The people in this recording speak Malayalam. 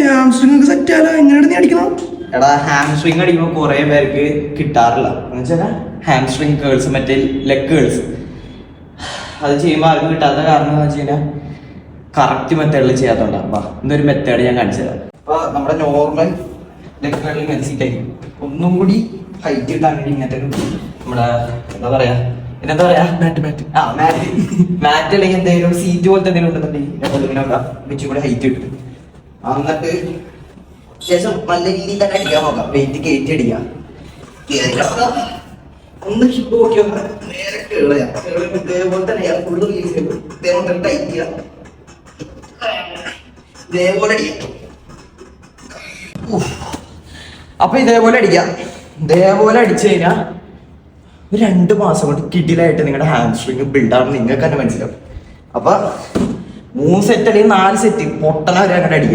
ഹാംസ്ട്രിങ് സെറ്റ് ആയാലോ? എങ്ങനെയാണ് നീ അടിക്കണം? എടാ ഹാംസ്ട്രിങ് അടിക്കുമ്പോൾ കുറെ പേർക്ക് കിട്ടാറില്ല എന്ന് വെച്ചാൽ ഹാംസ്ട്രിങ് കേൾസ് മറ്റേ ലെഗ് കേൾസ് അത് ചെയ്യുമ്പോൾ ആർക്കും കിട്ടാത്ത കാരണം എന്ന് വെച്ച് കഴിഞ്ഞാൽ കറക്റ്റ് മെത്തേഡിൽ ചെയ്യാത്തതുകൊണ്ടാണ്. അപ്പൊ ഇന്നൊരു മെത്തേഡ് ഞാൻ കാണിച്ചു തരാം. അപ്പൊ നമ്മുടെ നോർമൽ ലെഗ് കേളിൽ മനസ്സിലായിരിക്കും ഒന്നും കൂടി ഹൈറ്റ് കിട്ടാൻ വേണ്ടി ഇങ്ങനത്തെ നമ്മുടെ എന്താ പറയാ മാറ്റ് അല്ലെങ്കിൽ എന്തെങ്കിലും സീറ്റ് പോലത്തെ എന്തെങ്കിലും ഉണ്ടെന്നുണ്ടെങ്കിൽ വെച്ചും കൂടി ഹൈറ്റ് കിട്ടും. എന്നിട്ട് ശേഷം നല്ല രീതിയിൽ തന്നെ അടിക്കാൻ നോക്കാം. വെയിറ്റ് കയറ്റി അടിക്കാം. ഒന്ന് ഷിപ്പ് നോക്കിയോ നേരെ കേളയാ. ഇതേപോലെ തന്നെ ഫുള്ള് ഇതേപോലെ ടൈറ്റ് ചെയ്യാം. ഇതേപോലെ അടിക്കാം. അപ്പൊ ഇതേപോലെ അടിക്കാം. ഇതേപോലെ അടിച്ചു കഴിഞ്ഞാൽ ഒരു 2 മാസം കൊണ്ട് കിടിലായിട്ട് നിങ്ങളുടെ ഹാംസ്ട്രിങ് ബിൽഡാണെന്ന് നിങ്ങൾക്ക് തന്നെ മനസ്സിലാവും. അപ്പൊ 3 സെറ്റ് അല്ലെങ്കിൽ 4 സെറ്റ് പൊട്ടന വരെ അങ്ങനെ അടിക്കാം.